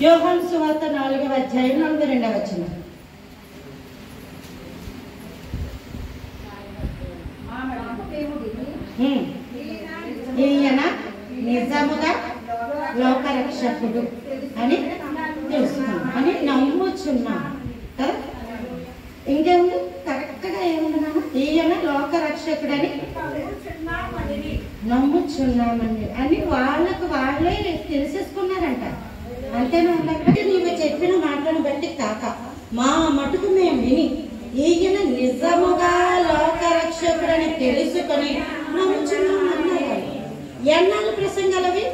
యోహాను సువార్త 4వ అధ్యాయం 42వ వచనం. ఈయన నిజముగా లోకరక్షకుడు అని తెలుసుకున్నాం అని నమ్ముచున్నాం కదా. ఇంకేముంది కరెక్ట్గా ఏముంటున్నాము, ఈయన లోకరక్షకుడని నమ్ముచున్నామని అని వాళ్ళకు వాళ్ళే తెలిసేసుకున్నారంట. అంతేనా అక్కడ నీవు చెప్పిన మాటలను బట్టి కాక మా మటుకు మేము విని ఈయన నిజముగా లోకరక్షకుడని తెలుసుకొని నమ్ముచున్నామన్నారు. ఎన్నాళ్ళు ప్రసంగాలవి?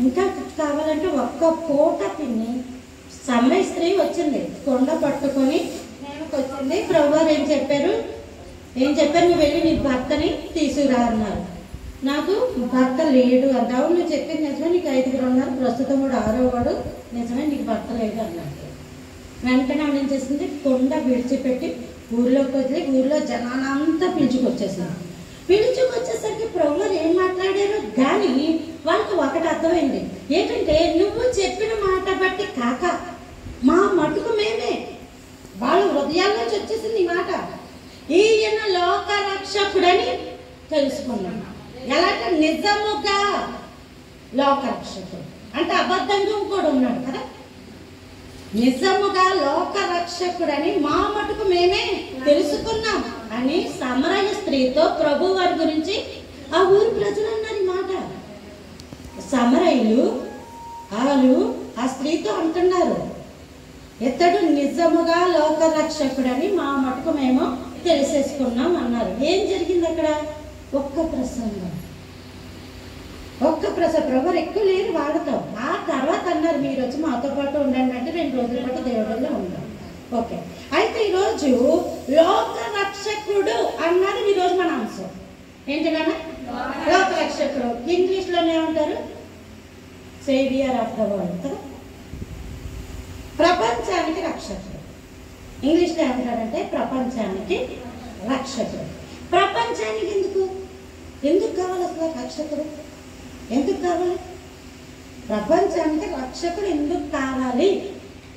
ఇంకా కావాలంటే ఒక్క పూట పిన్ని సమయ స్త్రీ వచ్చింది, కొండ పట్టుకొని నేనుకు వచ్చింది. ప్రభువారు ఏం చెప్పారు నువ్వు వెళ్ళి నీ భర్తని తీసుకురా అన్నారు. నాకు భర్త లేడు అంటావు. నువ్వు చెప్పింది నిజమే, నీకు 5 ఉన్నారు, ప్రస్తుతం కూడా 6వ వాడు నిజమే, నీకు భర్త లేడు అన్నాడు. వెంటనే ఆమె ఏం చేసింది, కొండ విడిచిపెట్టి ఊర్లోకి వచ్చి ఊర్లో జనానంతా పిలుచుకొచ్చేసింది. పిలుచుకొచ్చేసరికి ప్రభువారు ఏం మాట్లాడారు కానీ వాళ్ళకి ఒకటి అర్థమైంది ఏంటంటే, నువ్వు చెప్పిన మాట బట్టి కాక మా మటుకు మేమే, వాళ్ళ హృదయాల్లోంచి వచ్చేసింది ఈ మాట. ఈయన లోకరక్షకుడని తెలుసుకున్నాం. ఎలాంటి నిజముగా లోకరక్షకుడు అంటే అబద్ధంగా ఇంకోడు ఉన్నాడు కదా. నిజముగా లోకరక్షకుడని మా మటుకు మేమే తెలుసుకున్నాం అని సమరయ స్త్రీతో ప్రభు వారి గురించి ఆ ఊరి ప్రజలు అన్నారు ఈ మాట. సమరయులు వాళ్ళు ఆ స్త్రీతో అంటున్నారు, ఇతడు నిజముగా లోకరక్షకుడని మా మటుకు మేము తెలిసేసుకున్నాం అన్నారు. ఏం జరిగింది అక్కడ? ఒక్క ప్రసంగం ప్రభు ఎక్కువ లేరు వాళ్ళతో. ఆ తర్వాత అన్నారు, మీరు వచ్చి మాతో పాటు ఉండండి అంటే 2 రోజుల పాటు దేవుడిలో ఉండాలి. ఓకే, అయితే ఈరోజు లోకరక్షకుడు అన్నది ఈరోజు మన అంశం ఏంటన్నా, లోకరక్షకుడు. ఇంగ్లీష్లోనే ఏమంటారు? సేవియర్ ఆఫ్ ద వరల్డ్ కదా, ప్రపంచానికి రక్షకుడు. ఇంగ్లీష్లో ఏమంటారంటే ప్రపంచానికి రక్షకుడు. ప్రపంచానికి ఎందుకు కావాలి అసలు రక్షకుడు? ఎందుకు కావాలి? ప్రపంచానికి రక్షకుడు ఎందుకు కావాలి?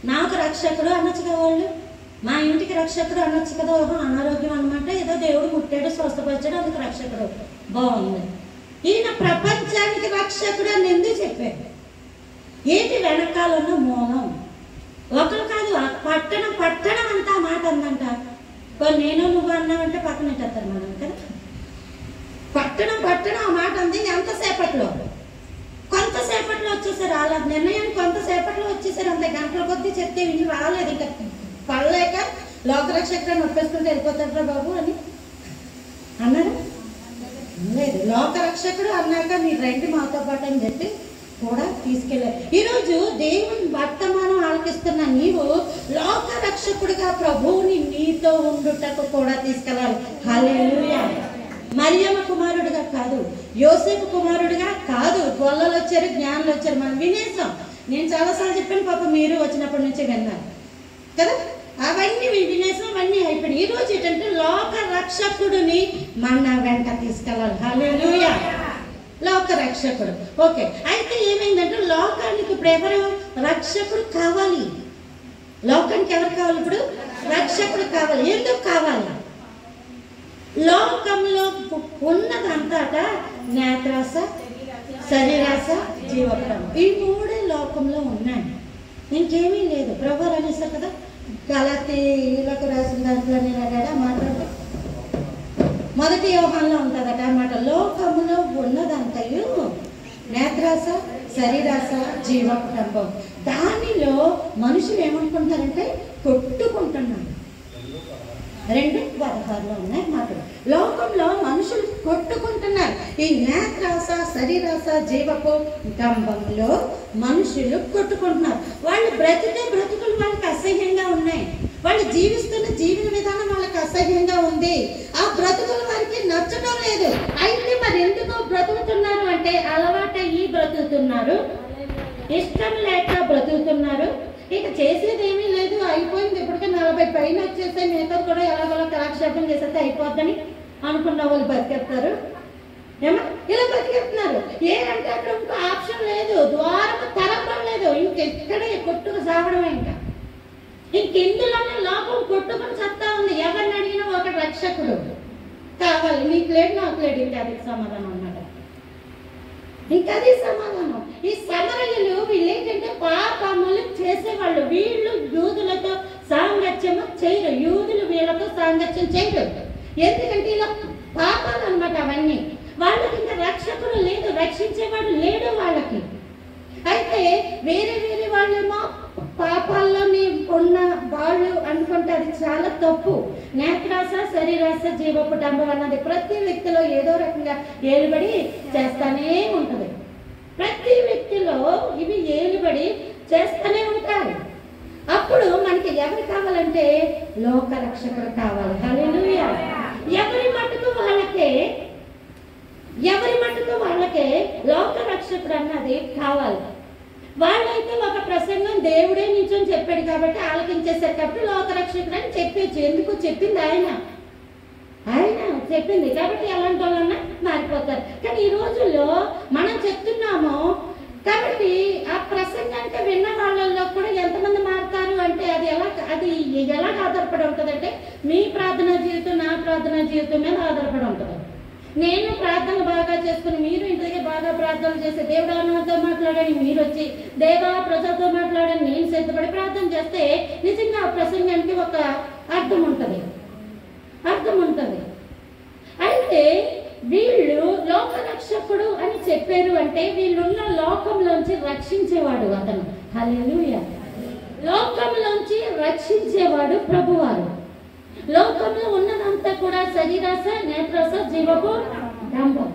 నాకు రక్షకుడు అనొచ్చు కదా వాళ్ళు, మా ఇంటికి రక్షకుడు అనొచ్చు కదా. అనారోగ్యం అనమాట, ఏదో దేవుడు ముట్టాడు స్వస్థపరిచాడు అందుకు రక్షకుడు, బాగుంది. ఈయన ప్రపంచానికి రక్షకుడు అని ఎందుకు చెప్పాడు? ఏంటి వెనకాల ఉన్న మూలం? ఒకరు కాదు, పట్టణం అంతా మాట అందంట. నేను నువ్వు అన్నామంటే పక్కన పెట్టేస్తారు మనం కదా. పట్టణం ఆ మాట అంది. ఎంతసేపట్లో? కొంతసేపట్లో వచ్చేసారు. వాళ్ళ నిర్ణయం కొంతసేపట్లో వచ్చేసారు. అంతే, గంటల కొద్దీ చెప్తే విని రాలేదు. ఇంకా పడలేక లోకరక్షకుడు నొప్పేసుకుంటే వెళ్ళిపోతారా బాబు అని అన్నారు. లేదు, లోకరక్షకుడు అన్నాక మీరు రండి మాతో పాటు అని చెప్పి కూడా తీసుకెళ్ళారు. ఈరోజు దేవుని వర్తమానం ఆలకిస్తున్న నీవు లోకరక్షకుడిగా ప్రభువుని నీతో ఉండుటకు కూడా తీసుకెళ్ళాలి. హల్లెలూయా. మరియమ్మ కుమారుడిగా కాదు, యోసేపు కుమారుడిగా కాదు. గొల్లలు వచ్చారు, జ్ఞానులు వచ్చారు, మనం వినేసాం. నేను చాలాసార్లు చెప్పాను, పాప మీరు వచ్చినప్పటి నుంచి విన్నారు కదా. అవన్నీ వినేసాం, అవన్నీ అయిపోయినాయి. ఈరోజు ఏంటంటే లోక రక్షకుడిని మన వెంట తీసుకెళ్ళాలి. హల్లెలూయా. లోక రక్షకుడు. ఓకే, అయితే ఏమైందంటే లోకానికి ఇప్పుడు ఎవరు రక్షకుడు కావాలి? లోకానికి ఎవరు కావాలి? ఇప్పుడు రక్షకుడు కావాలి. ఎందుకు కావాలి? లోకంలో ఉన్నదంతా నేత్రాస, శరీరాస, జీవకం, ఈ 3 లోకంలో ఉన్నాయి, ఇంకేమీ లేదు. ప్రభు అనేసారు కదా, గలతీయులకు రాసిన దాంట్లో నేను మాట్లాడితే 1 యోహానులో ఉంటుందట అన్నమాట. లోకములో ఉన్నదంతయు నేత్రాస, శరీరాస, జీవకుటంబం. దానిలో మనుషులు ఏమనుకుంటారంటే కొట్టుకుంటున్నారు. 2:16 ఉన్నాయి మాటలు. లోకంలో మనుషులు కొట్టుకుంటున్నారు. ఈ నేత్రాస, శరీరాస, జీవపు డంబంలో మనుషులు కొట్టుకుంటున్నారు. వాళ్ళు బ్రతుకులు వాళ్ళకి అసహ్యంగా ఉన్నాయి. వాళ్ళు జీవిస్తున్న జీవన విధానం వాళ్ళకి అసహ్యంగా ఉంది. ఆ బ్రతుకులు వారికి నచ్చడం లేదు. అయితే మరి ఎందుకు బ్రతుకుతున్నారు అంటే అలవాటయ్యి బ్రతుకుతున్నారు, ఇష్టం లేక బ్రతుకుతున్నారు. ఇక చేసేది ఏమీ లేదు, అయిపోయింది. ఇప్పటికే 40 పైన వచ్చేస్తే మిగతా కూడా ఎలాగోలా కాలక్షేపం చేసేస్తే అయిపోద్దని అనుకున్న వాళ్ళు బతికేస్తారు. ఏమో ఇలా బతికేస్తున్నారు. ఏంటంటే అక్కడ ఇంకో ఆప్షన్ లేదు, ద్వారము తెరపడలేదు, ఇంకెక్కడే కొట్టుకు సాగడమే. ఇంకెందులోనే లోపం కొట్టుకుని సత్తా ఉంది. ఎవరిని అడిగినా ఒక రక్షకుడు కావాలి, నీకు లేడు నాకు లేడు, ఇంకా అది సమాధానం అన్నమాట. ఇంకా అది సమాధానం. ఈ సమరయులు వీళ్ళేంటంటే పాపములు చేసేవాళ్ళు. వీళ్ళు యూదులతో సాంగత్యము చేయరు, యూదులు వీళ్ళతో సాంగత్యం చేయరు. ఎందుకంటే ఇలా పాపాలు అన్నమాట అవన్నీ. వాళ్ళకి ఇంకా రక్షకుడు లేదు, రక్షించేవాడు లేడు వాళ్ళకి. అయితే వేరే వేరే వాళ్ళేమో పాపాల్లోని ఉన్న వాళ్ళు అనుకుంటే అది చాలా తప్పు. నేత్రాస, శరీరాస, జీవపుటంబం అన్నది ప్రతి వ్యక్తిలో ఏదో రకంగా ఏలుబడి చేస్తానే ఉంటుంది. ప్రతి వ్యక్తిలో ఇవి ఏలుబడి చేస్తూనే ఉంటారు. అప్పుడు మనకి ఎవరు కావాలంటే లోక రక్షకుడు కావాలి. హల్లెలూయా. ఎవరి మటుకు వాళ్ళకే లోక రక్షకుడు అన్నది కావాలి. వాళ్ళైతే ఒక ప్రసంగం దేవుడే నించొని చెప్పాడు కాబట్టి ఆలకించేశారు కాబట్టి లోకరక్షకుడు అని చెప్పచ్చు. ఎందుకు చెప్పింది ఆయన చెప్పింది కాబట్టి ఎలాంటి వాళ్ళన్నా మారిపోతారు. కానీ ఈ రోజుల్లో మనం చెప్తున్నాము కాబట్టి ఆ ప్రసంగానికి విన్న వాళ్ళల్లో కూడా ఎంతమంది మారుతారు అంటే అది ఎలా ఆధారపడి ఉంటుంది అంటే మీ ప్రార్థనా జీవితం నా ప్రార్థనా జీవితం మీద ఆధారపడి ఉంటుంది. నేను ప్రార్థన బాగా చేసుకుని మీరు ఇంటికి బాగా ప్రార్థన చేస్తే దేవుడు నాతో మాట్లాడని మీరు వచ్చి దేవా ప్రజలతో మాట్లాడని నేను సిద్ధపడి ప్రార్థన చేస్తే నిజంగా ఆ ప్రసంగానికి ఒక అర్థం ఉంటుంది. అయితే వీళ్ళు లోకరక్షకుడు అని చెప్పారు అంటే వీళ్ళున్న లోకంలోంచి రక్షించేవాడు అతను. హల్లెలూయా. లోకంలోంచి రక్షించేవాడు ప్రభువారు. లోకంలో ఉన్నదంతా కూడా శరీరాస, నేత్రాస, జీవపు డంబం,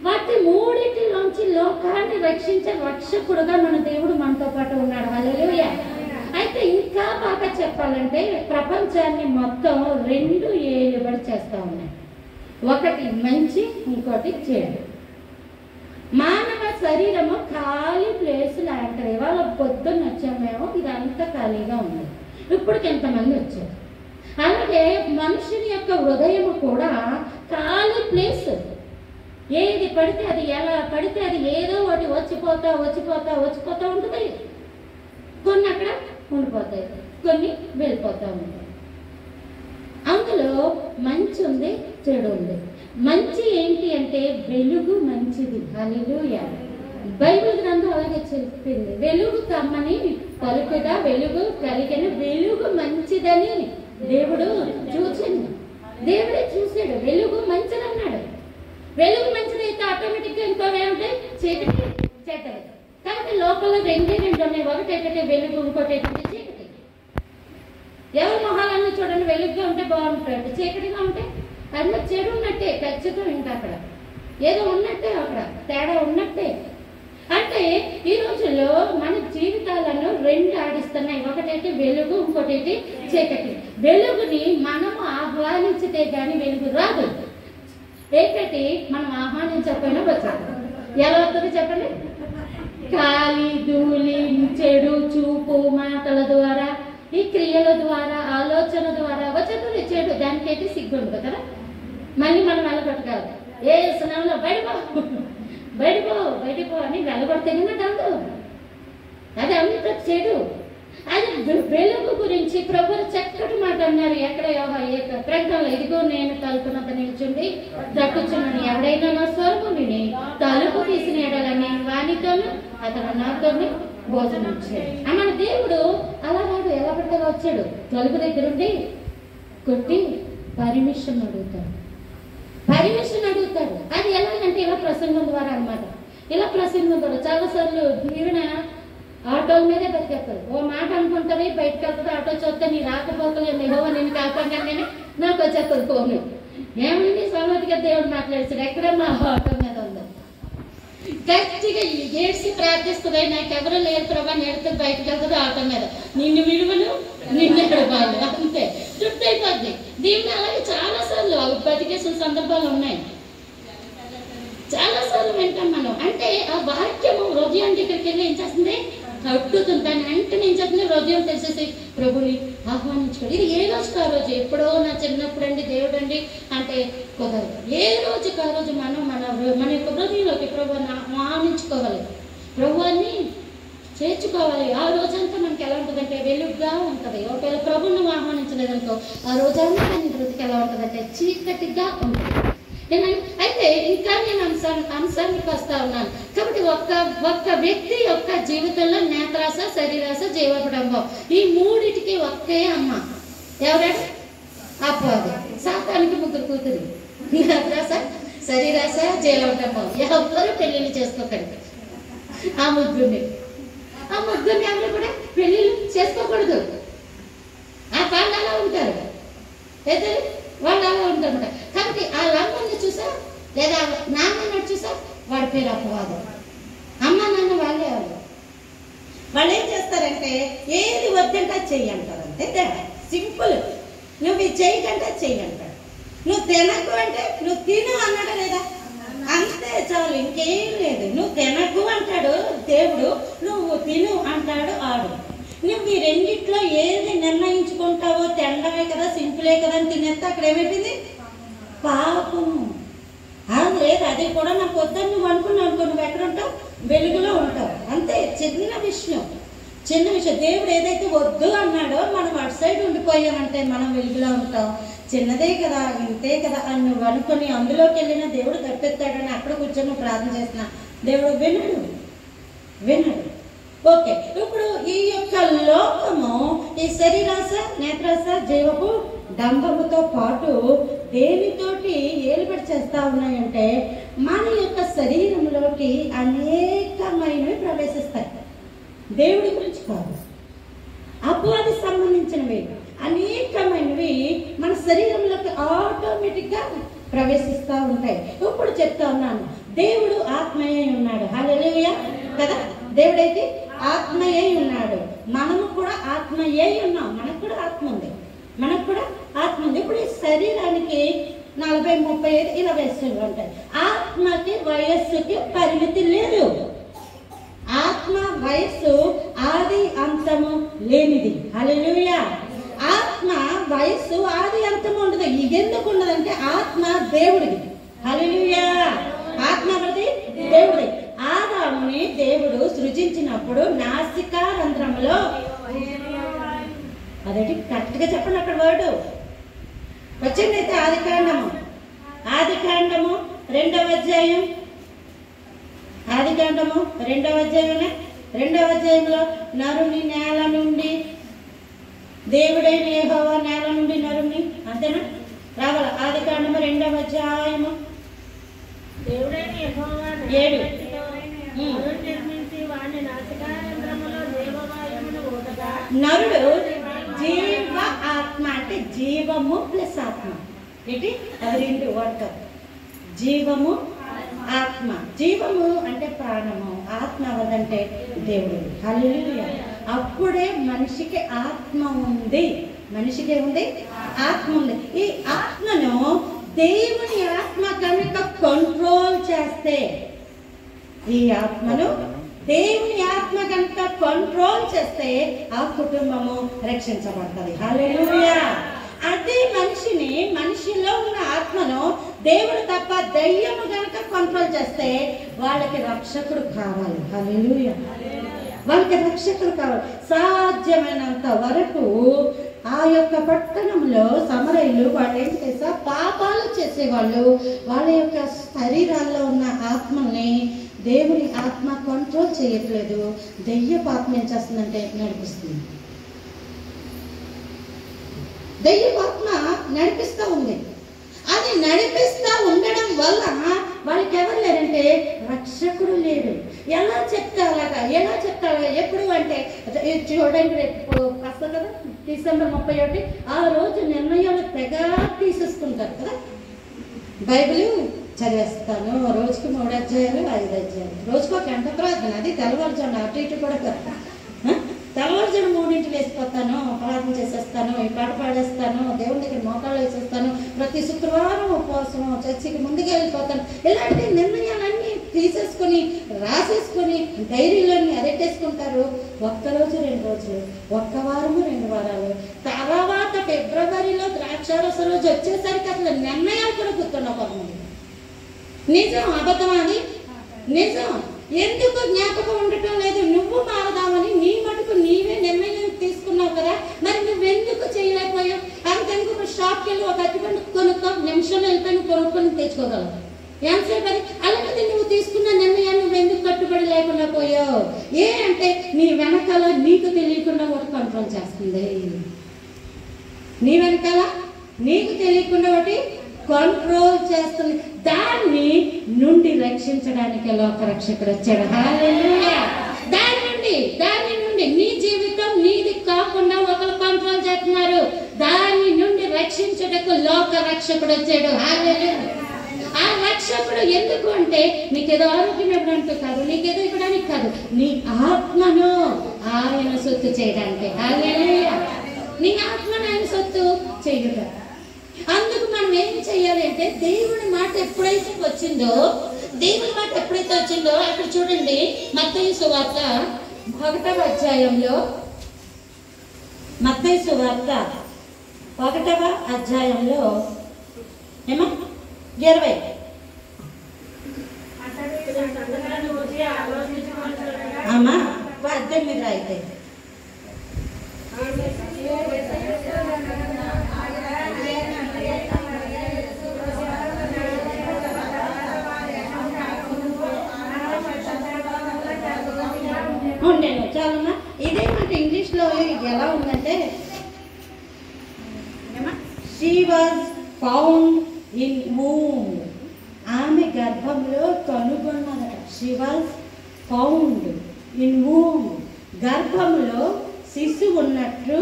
వాటి మూడింటిలోంచి లోకాన్ని రక్షించే రక్షకుడుగా మన దేవుడు మనతో పాటు ఉన్నాడు. హల్లెలూయా. అయితే ఇంకా బాగా చెప్పాలంటే ప్రపంచాన్ని మొత్తం రెండు ఏలుబడి చేస్తా ఉన్నాయి. ఒకటి మంచి, ఇంకోటి చెడు. మానవ శరీరము ఖాళీ ప్లేస్ లాంటిది. వాళ్ళ పొద్దున్న వచ్చామేమో ఇదంతా ఖాళీగా ఉంది, ఇప్పటికి ఎంతమంది వచ్చారు. అలాగే మనుషుని యొక్క హృదయము కూడా ఖాళీ ప్లేస్. ఏది పడితే అది, ఎలా పడితే అది ఏదో ఒకటి వచ్చిపోతా ఉంటుంది. కొన్ని అక్కడ ఉండిపోతాయి, కొన్ని వెళ్ళిపోతూ ఉంటాయి. అందులో మంచి ఉంది, చెడు ఉంది. మంచి ఏంటి అంటే వెలుగు మంచిది. హల్లెలూయా. బైబిల్ గ్రంథం అలాగే చెప్పింది. వెలుగు కమ్మని పలుకుగా వెలుగు కలిగిన వెలుగు మంచిదని దేవుడు చూసింది. దేవుడే చూసాడు వెలుగు మంచిది అన్నాడు. వెలుగు మంచిదైతే ఆటోమేటిక్గా ఇంకోవేమంటే చీకటి చెడ్డది. కాబట్టి లోపల రెండు ఉన్నాయి. ఒకటి ఏంటంటే వెలుగు, ఇంకోటి ఏంటంటే చీకటి. ఎవరి మొహాలన్నీ చూడండి, వెలుగుగా ఉంటే బాగుంటాడు, చీకటిగా ఉంటే అందులో చెడు ఉన్నట్టే ఖచ్చితం. ఇంకా అక్కడ ఏదో ఉన్నట్టే, అక్కడ తేడా ఉన్నట్టే. అంటే ఈ రోజుల్లో మన జీవితాలను రెండు ఆడిస్తున్నాయి. ఒకటైతే వెలుగు, ఇంకోటి చీకటి. వెలుగుని మనం ఆహ్వానించితే గాని వెలుగు రాదు. చీకటి మనం ఆహ్వానించకపోయినా వచ్చాడు. ఎలా వస్తుంది చెప్పండి? గాలి, ధూళి, చెడు చూపు, మాటల ద్వారా, ఈ క్రియల ద్వారా, ఆలోచన ద్వారా వచ్చేది చెడు. దానికైతే సిగ్గు ఉండదు కదా. మళ్ళీ మనం వెళ్ళగొట్టగలదు. ఏ స్నానంలో బయటపో అని వెళ్ళగొడితే కాదు. అది అంత చెడు. అది వెలుగు గురించి ప్రభువు చక్కటి మాట అన్నారు. ఎక్కడ ప్రకటనలో, ఇదిగో నేను తలుపునంత నిల్చుండి దక్కుచున్నాను, ఎవడైనా నా స్వరము విని తలుపు తీసిన ఎడలని వానితోను అతను నాతోని భోజనం వచ్చాడు. మన దేవుడు అలా కాదు, ఎలా పడితే వచ్చాడు. తలుపు దగ్గరుండి కొట్టి పర్మిషన్ అడుగుతాడు. అది ఎలాగంటే ఇలా ప్రసంగం ద్వారా అన్నమాట. ఇలా ప్రసంగం ద్వారా చాలాసార్లు ఈవిన ఆటోల మీదే బతికేస్తారు. ఓ మాట అనుకుంటుంది, బయటకు వెళ్తుంది, ఆటో చూస్తే నీ రాకపోకలు యెహోవా నేను కాపాడినానని నాకు వచ్చేస్తుంది ఫోను. ఏమండి సమధిగా దేవుడు మాట్లాడేసాడు. ఎక్కడ మా ఆటో మీద ఉందో గట్టిగా ఏడ్చి ప్రార్థిస్తుంది. నాకెవరూ లేరు ప్రభా, నెడితే బయటకు వెళ్తుంది ఆటో మీద, నిన్ను విలువలు నిన్ను ఎడబాలు, అంతే చుట్టూ అయిపోద్ది. దీన్ని అలాగే చాలాసార్లు బతికేసిన సందర్భాలు ఉన్నాయి. చాలాసార్లు వింటాం మనం. అంటే ఆ వాక్యము హృదయం దగ్గరికి వెళ్ళి ఏం చేస్తుంది, కట్టుతుంది. దాన్ని వెంటనే ఏం చేస్తుంది, హృదయం తెలిసేసి ప్రభుని ఆహ్వానించుకోవాలి. ఇది ఏ రోజుకి ఆ రోజు. ఎప్పుడో నా చిన్నప్పుడు అండి దేవుడు అండి అంటే కుదరదు. ఏ రోజుకి ఆ రోజు మనం మన యొక్క హృదయంలోకి ప్రభుని ఆహ్వానించుకోవాలి. నిర్ణయించుకోవాలి. ఆ రోజంతా మనకి ఎలా ఉంటుందంటే వెలుగుగా ఉంటుంది. ఒకవేళ ప్రభువును ఆహ్వానించలేదనుకో ఆ రోజంతా నీ బ్రతికి ఎలా ఉంటుందంటే చీకటిగా ఉంటుంది. అయితే ఇంకా నేను అంశానికి వస్తా ఉన్నాను. కాబట్టి ఒక్క వ్యక్తి యొక్క జీవితంలో నేత్రాస, శరీరాస, జీవకుడంబం ఈ మూడిటికి ఒకే అమ్మ. ఎవరంటే అపవాది. సాతానికి 3 కూతురు. నేత్రాస, శరీరాస, జీవకుడంబం. ఎవరు పెళ్లిళ్ళు చేసుకోకండి. ఆ ముగ్గురిని ఎవరు కూడా పెళ్లిళ్ళు చేసుకోకూడదు. వాళ్ళు అలా ఉంటారు, వాళ్ళు అలా ఉంటారన్నమాట. కాబట్టి ఆ లంగని చూసా లేదా నాన్నని చూసా వాడి పేరు అపవాదం. అమ్మ నాన్న వాళ్ళే వాళ్ళు ఏం చేస్తారంటే ఏది వద్దంటే చెయ్యి అంటారు. అంతే తేడా, సింపుల్. నువ్వు ఇది చేయకంటే చెయ్యి అంటాడు. నువ్వు తినకు అంటే నువ్వు తిను అన్నాడు లేదా, అంతే చాలు, ఇంకేం లేదు. నువ్వు తినకు అంటాడు దేవుడు, నువ్వు తిను అంటాడు ఆడు. నువ్వు ఈ రెండిట్లో ఏది నిర్ణయించుకుంటావో తినడమే కదా, సింపులే కదా అని తినేస్తే అక్కడ ఏమైపోయింది పాపము. లేదు అది కూడా నాకు వద్దని నువ్వు అనుకున్నావు అనుకో, నువ్వు ఎక్కడ ఉంటావు, వెలుగులో ఉంటావు. అంతే, చిన్న విషయం. దేవుడు ఏదైతే వద్దు అన్నాడో మనం అటు సైడ్ ఉండిపోయామంటే మనం వెలుగులో ఉంటాం. చిన్నదే కదా, ఇంతే కదా అని నువ్వు అనుకుని అందులోకి వెళ్ళిన దేవుడు తప్పెత్తాడని అక్కడ కూర్చొని ప్రార్థన చేసిన దేవుడు వినడు. ఓకే, ఇప్పుడు ఈ యొక్క లోకము ఈ శరీరాస, నేత్రాస, జీవపు డంబముతో పాటు దేనితోటి ఏలుబడి చేస్తా ఉన్నాయంటే మన యొక్క శరీరంలోకి అనేకమైనవి ప్రవేశిస్తాయి. దేవుడి గురించి కాదు, అపవాది సంబంధించినవి అనేకమైనవి మన శరీరంలోకి ఆటోమేటిక్గా ప్రవేశిస్తూ ఉంటాయి. ఇప్పుడు చెప్తా ఉన్నాను, దేవుడు ఆత్మయే ఉన్నాడు. హల్లెలూయా కదా, దేవుడైతే ఆత్మయే ఉన్నాడు. మనము కూడా ఆత్మయే ఉన్నాం. మనకు కూడా ఆత్మ ఉంది. ఇప్పుడు ఈ శరీరానికి 40, 35 ఇలా వయస్సులు ఉంటాయి. ఆత్మకి వయస్సుకి పరిమితి లేదు. ఆత్మ వయస్సు ఆది అంతము లేనిది. హల్లెలూయా. ఆత్మ వయస్సు ఆది అంతము ఉండదు. ఇదెందుకు ఉండదంటే ఆత్మ దేవుడిది. హల్లెలూయా. ఆత్మ దేవుడి. ఆదాముని దేవుడు సృజించినప్పుడు నాసికా రంధ్రములో, అదేంటి కరెక్ట్గా చెప్పండి అక్కడ వర్డు వచ్చిందైతే, ఆదికాండము 2వ అధ్యాయం, ఆదికాండము 2వ అధ్యాయమే, 2వ అధ్యాయంలో నరుని నేల నుండి, దేవుడైన యెహోవా నేల నుండి నరుని, అంతేనా రావాల. ఆదికాండము 2వ అధ్యాయము 7. నరుడు జీవ ఆత్మ అంటే జీవము ప్లస్ ఆత్మ. ఏంటి అది 2 వర్గం. జీవము ఆత్మ. జీవము అంటే ప్రాణము, ఆత్మ అవదంటే దేవుడు. హల్లెలూయా. అప్పుడే మనిషికి ఆత్మ ఉంది. మనిషికి ఏముంది? ఆత్మ ఉంది. ఈ ఆత్మను దేవుని ఆత్మ కనుక కంట్రోల్ చేస్తే, ఈ ఆత్మను దేవుని ఆత్మ కనుక కంట్రోల్ చేస్తే ఆ కుటుంబము రక్షించబడుతుంది. హల్లెలూయా. అదే మనిషిలో ఉన్న ఆత్మను దేవుడు తప్ప దయ్యము కనుక కంట్రోల్ చేస్తే వాళ్ళకి రక్షకుడు కావాలి. హల్లెలూయా. వాళ్ళకి రక్షకుడు కావాలి. సాధ్యమైనంత వరకు ఆ యొక్క పట్టణంలో సమరయులు వాళ్ళు ఏం చేసా పాపాలు చేసేవాళ్ళు. వాళ్ళ యొక్క శరీరాల్లో ఉన్న ఆత్మల్ని దేవుని ఆత్మ కంట్రోల్ చేయట్లేదు. దెయ్యపు ఆత్మ ఏం చేస్తుందంటే నడిపిస్తుంది. దెయ్యపు ఆత్మ నడిపిస్తూ ఉంది. అది నడిపిస్తూ ఉండడం వల్ల వాళ్ళకి ఎవరు లేరంటే రక్షకుడు లేడు. ఎలా చెప్తారు? ఎప్పుడు అంటే చూడండి, రేపు వస్తుంది కదా డిసెంబర్ 31, ఆ రోజు నిర్ణయాలు తెగ తీసేసుకుంటారు కదా. బైబిల్ చదివేస్తాను, రోజుకి 3 అధ్యాయాలు 5 అధ్యాయాలు, రోజుకు 1 గంట ప్రార్థన. అది తెల్లవారుజామున అటు ఇటు కూడా కదా. తెల్లవారుజామున 3 వేసిపోతాను, ప్రార్థన చేసేస్తాను, ఈ పాట పాడేస్తాను, దేవుని దగ్గర మోకాళ్ళు వేసేస్తాను, ప్రతి శుక్రవారం ఉపవాసం, చర్చికి ముందుగా వెళ్ళిపోతాను. ఇలాంటి నిర్ణయాలన్నీ తీసేసుకొని రాసేసుకొని డైరీలోని అరెట్టేసుకుంటారు. 1 రోజు 2 రోజులు, 1 వారము 2 వారాలు, తర్వాత ఫిబ్రవరిలో ద్రాక్షారస రోజు వచ్చేసరికి అసలు నిర్ణయాలు కూడా గుర్తుండకూడదు. నిజం అబద్ధం? అది నిజం. ఎందుకు జ్ఞాపకం ఉండటం లేదు? నువ్వు మారదామని నీ షాప్కి వెళ్ళి ఒక అరటిపండు కొనుక్కో, నిమిషంలో వెళ్ళిపోయి కొనుక్కొని తెచ్చుకోగలవు. ఎంతసేపు అది? అలాగే నువ్వు తీసుకున్న నిర్ణయాన్ని నువ్వు ఎందుకు కట్టుబడి లేకుండా పోయావు? అంటే నీ వెనకాల నీకు తెలియకుండా ఒకటి కంట్రోల్ చేస్తుంది. నీ వెనకాల నీకు తెలియకుండా ఒకటి కంట్రోల్ చేస్తుంది. దాన్ని నుండి రక్షించడానికి లోకరక్షకుడు వచ్చాడు. హల్లెలూయా. దాని నుండి నీ జీవితం నీది కాకుండా ఒకరు కంట్రోల్ చేస్తున్నారు. దాని నుండి రక్షించడానికి లోకరక్షకుడు వచ్చాడు. హల్లెలూయా. ఆ రక్షకుడు ఎందుకు అంటే నీకేదో ఆరోగ్యం ఇవ్వడానికి కాదు, నీకేదో ఇవ్వడానికి కాదు, నీ ఆత్మను ఆయన సొత్తు చేయడానికి. హల్లెలూయా. నీ ఆత్మను ఆయన సొత్తు చేయడం. అందుకు మనం ఏం చెయ్యాలి అంటే దేవుడి మాట ఎప్పుడైతే వచ్చిందో అక్కడ చూడండి, మత్తయి సువార్త 1వ అధ్యాయంలో, మత్తయి సువార్త 1వ అధ్యాయంలో 20 అమ్మా 18 అయితే ఉండేను చాలమ్మా. ఇదేమంటే ఇంగ్లీష్లో ఎలా ఉందంటే she was found in womb. ఆమె గర్భంలో కనుగొన్నదట. She was found in womb. గర్భంలో శిశువు ఉన్నట్లు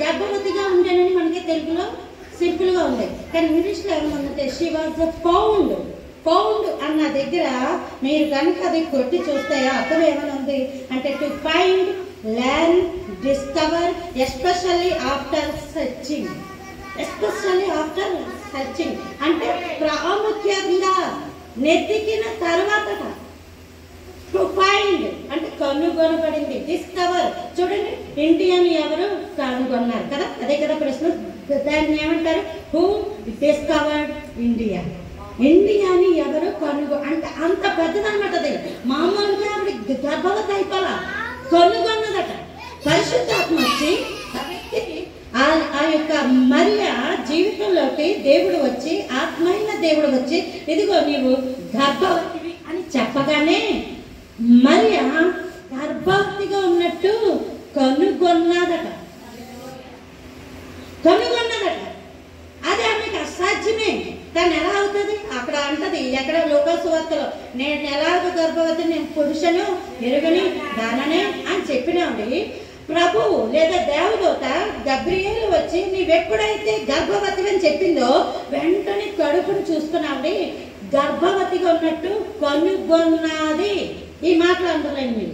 గర్భవతిగా ఉండేనని మనకి తెలుగులో సింపుల్గా ఉంది. కానీ ఇంగ్లీష్లో ఏమన్నంటే షీ వాజ్ ఫౌండ్ అన్న దగ్గర మీరు కనుక అది కొట్టి చూస్తే అర్థం ఏమైనా ఉంది అంటే to find, learn, discover, especially after searching అంటే ప్రాముఖ్యంగా నెత్తికిన తర్వాత. టు ఫైండ్ అంటే కనుగొనబడింది. డిస్కవర్ చూడండి, ఇండియాని ఎవరు కనుగొన్నారు కదా, అదే కదా ప్రశ్న. దాన్ని ఏమంటారు? Who discovered India. ఇండియాని ఎవరు అంటే అంత పెద్దదన్నమాట. అది మామూలుగా ఆవిడ గర్భవతి అయిపోలా, కనుగొన్నదట. పరిశుద్ధాత్మ వచ్చి ఆ యొక్క మరియా జీవితంలోకి దేవుడు వచ్చి, ఆత్మైన దేవుడు వచ్చి, ఇదిగో నీవు గర్భవతివి అని చెప్పగానే మరియా గర్భవతిగా ఉన్నట్టు కనుగొన్నదట. అది ఆమెకు అసాధ్యమే. కానీ ఎలా అవుతుంది? అక్కడ అంటది, ఎక్కడ లోకాసు వార్తలో, నేను ఎలాగ గర్భవతి, నేను పురుషను ఎరుగని దాననే అని చెప్పినాండి. ప్రభువు లేదా దేవదూత గబ్రియేలు వచ్చి నీవెప్పుడైతే గర్భవతి అని చెప్పిందో వెంటనే కడుపును చూసుకున్నాండి, గర్భవతిగా ఉన్నట్టు కనుగొన్నది. ఈ మాటలు అందులోని.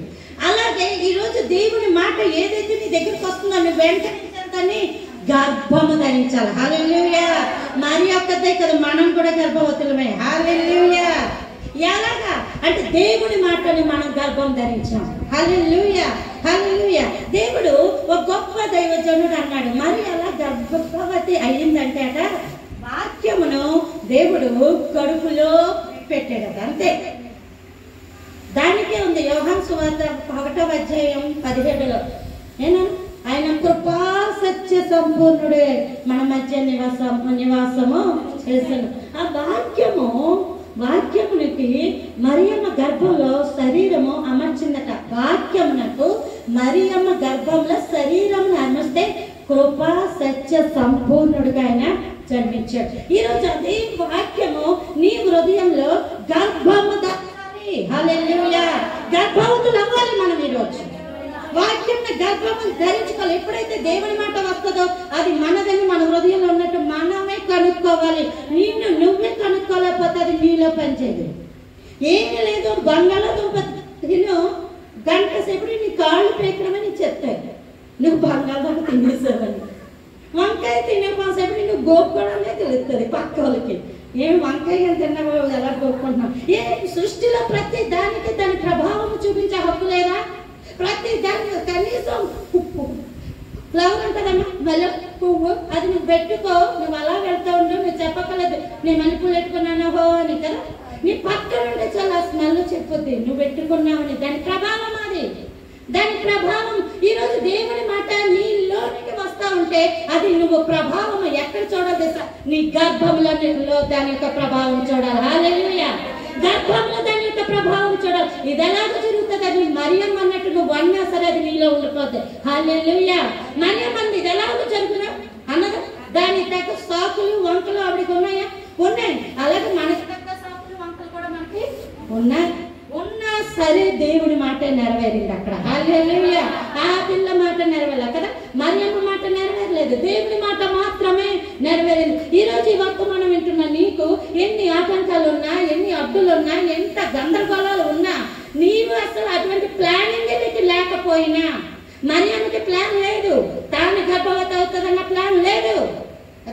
అలాగే ఈరోజు దేవుని మాట ఏదైతే నీ దగ్గరకు వస్తుందో నువ్వు వెంటనే గర్భము ధరించాలి. హల్లెలూయా. మరి ఒక్కతే కదా, మనం కూడా గర్భవతులమే. హల్లెలూయా. ఎలాగా అంటే దేవుడి మాటని మనం గర్భం ధరించాం. హల్లెలూయా. దేవుడు ఒక గొప్ప దైవజనుడు అన్నాడు, మరి అలా గర్భవతి అయ్యిందంటే అట వాక్యమును దేవుడు కడుపులో పెట్టాడు. అంతే, దానికే ఉంది. యోహాను సువార్త 1వ అధ్యాయం 17లో ఆయన కృపా సత్య సంపూర్ణుడే మన మధ్య నివాసము చేశాను. ఆ వాక్యమునికి మరియమ్మ గర్భంలో శరీరము అమర్చిందట. వాక్యమునకు మరియమ్మ గర్భంలో శరీరమును అమర్స్తే కృపా సత్య సంపూర్ణుడిగా ఆయన జన్మించాడు. ఈరోజు అదే వాక్యము నీ హృదయంలో గర్భము ధరించాలి. హల్లెలూయా. గర్భవతులు అవ్వాలి మనం ఈరోజు. వాక్యం గర్భము ధరించుకోవాలి. ఎప్పుడైతే దేవుని మాట వస్తుందో అది మనదని మన హృదయంలో ఉన్నట్టు మనమే కనుక్కోవాలి. నిన్ను నువ్వే కనుక్కోలేకపోతే అది నీలో పనిచేయదు. ఏమీ లేదు, బంగాళాదుంప తిను, గంట సేపు నీ కాళ్ళు పేకరమని చెప్తాయి, నువ్వు బంగాళాదుంప తినేసావని. వంకాయ తినేసేపు నువ్వు గోపుకోవడమే తెలుస్తుంది పక్క వాళ్ళకి. ఏమి వంకాయ తిన్నావో ఎలా గోపుకుంటున్నావు? సృష్టిలో ప్రతి దానికి దాని ప్రభావం చూపించే హక్కు లేదా? ప్రతి దానికి కనీసం ఫ్లవర్ ఉంటుందమ్మా, మళ్ళీ పువ్వు, అది నువ్వు పెట్టుకో, నువ్వు అలా వెళ్తా ఉండు, నువ్వు చెప్పక్కర్లేదు నేను మల్లెపూలు పెట్టుకున్నాను హో అని కదా. నీ పక్కన ఉంటే చాలా స్మెల్ చెప్పుద్ది నువ్వు పెట్టుకున్నావని, దాని ప్రభావం అది. దాని ప్రభావం ఈరోజు దేవుని మాట నీలోనికి వస్తా ఉంటే అది నువ్వు ప్రభావం ఎక్కడ చూడాలి తెలుసా? నీ గర్భంలో దాని యొక్క ప్రభావం చూడాలి. హల్లెలూయా. గర్భంలో దాని యొక్క ప్రభావం చూడాలి. ఇది ఎలాగ జరుగుతుంది? అది మరియమ్మ అన్నట్టు నువ్వు అన్నా సరే అది నీలో ఉండిపోతుంది. హల్లెలూయా. మరియమ్మ అన్నది ఇది ఎలాగ జరుగుతున్నా అన్నదా? దాని తగ్గ సాకులు వంకలు ఆవిడకి ఉన్నాయా? ఉన్నాయి. అలాగే మనకి తగ్గ సాకులు వంకలు కూడా మనకి ఉన్నాయి. ఉన్నా సరే దేవుడి మాట నెరవేరింది అక్కడ. హల్లెలూయా. ఆ పిల్ల మాట నెరవేరలేదు కదా, మరియమ్మ మాట నెరవేరలేదు, దేవుడి మాట మాత్రమే నెరవేరింది. ఈ రోజు ఈ వర్తమానం వింటున్నా నీకు ఎన్ని ఆటంకాలు ఉన్నా, ఎన్ని అడ్డులు ఉన్నా, ఎంత గందరగోళాలు ఉన్నా, నీవు అసలు అటువంటి ప్లానింగ్ నీకు లేకపోయినా, మరియమ్మకి ప్లాన్ లేదు, తాను గర్భవతి అవుతుందన్న ప్లాన్ లేదు,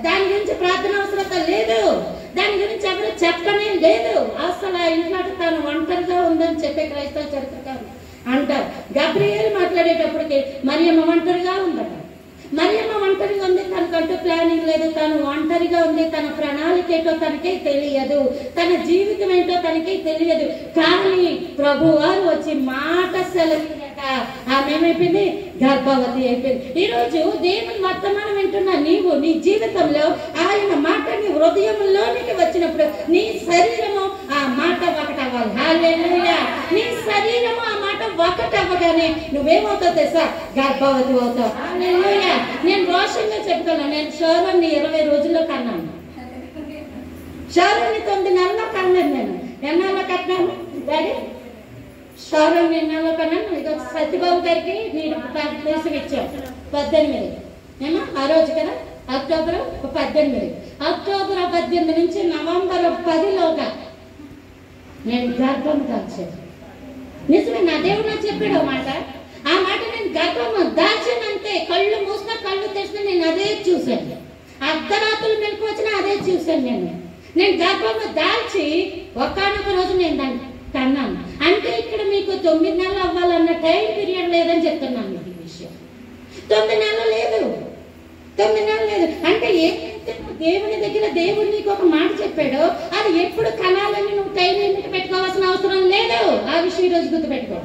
దాని గురించి ప్రార్థన అవసరత లేదు, దాని గురించి ఎవరు చెప్పనే లేదు. అసలు ఆ ఇంట్లో తాను ఒంటరిగా ఉందని చెప్పే క్రైస్తవ చరిత్రకారు అంటారు. గబ్రియేలు మాట్లాడేటప్పటికి మరియమ్మ ఒంటరిగా ఉందట. మరియమ్మ ఒంటరిగా ఉంది, తనకంటూ ప్లానింగ్ లేదు, తను ఒంటరిగా ఉంది, తన ప్రణాళిక ఏంటో తనకే తెలియదు, తన జీవితం ఏంటో తనకే తెలియదు. కానీ ప్రభు వారు వచ్చి మాట సెలవు ఆమె ఏమైపోయింది? గర్భవతి అయిపోయింది. ఈ రోజు దేవుని వర్తమానం వింటున్నా నీవు నీ జీవితంలో ఆయన మాట నీ హృదయంలోనికి వచ్చినప్పుడు నీ శరీరము ఆ మాట ఒకటవ్వాలి. హల్లెలూయా. నీ శరీరము ఆ మాట ఒకటవ్వగానే నువ్వేమవుతావు తెలుసా? గర్భవతి అవుతావు. హల్లెలూయా. నేను రోషంగా చెప్తాను, నేను షోరన్ని 20 రోజుల్లో కన్నాను. షోరన్ని 9 నెలల్లో కన్నాను. నేను ఎన్నాళ్ళలో కట్టాను డాడీ? షోరన్ ఎన్నాళ్ళలో కన్నాను? ఇక సత్యబాబు గారికి నేను దేశం ఇచ్చాను 18 ఏమో ఆ రోజు కదా, అక్టోబర్ 18. అక్టోబర్ 18 నుంచి నవంబర్ 10లోగా నేను గర్భం దాల్చాను. నిజమే, నా దేవుడు నాకు చెప్పాడు మాట. ఆ మాట నేను గర్భం దాల్చానంటే కళ్ళు మూసినా కళ్ళు తెచ్చినా నేను అదే చూశాను. అర్ధరాత్రులు మెలకు వచ్చినా అదే చూశాను. నేను గర్భము దాల్చి ఒకానొక రోజు నేను దాన్ని కన్నాను. అంటే ఇక్కడ మీకు 9 నెలలు అవ్వాలన్న టైం పీరియడ్ లేదని చెప్తున్నాను. ఈ విషయం 9 నెలలు లేదు, 9 నెలలు లేదు. అంటే ఏదైతే దేవుని దగ్గర దేవుడు నీకు ఒక మాట చెప్పాడో అది ఎప్పుడు కనాలని నువ్వు టైం లిమిట్ పెట్టుకోవాల్సిన అవసరం లేదు. ఆ విషయం ఈ రోజు గుర్తుపెట్టుకో.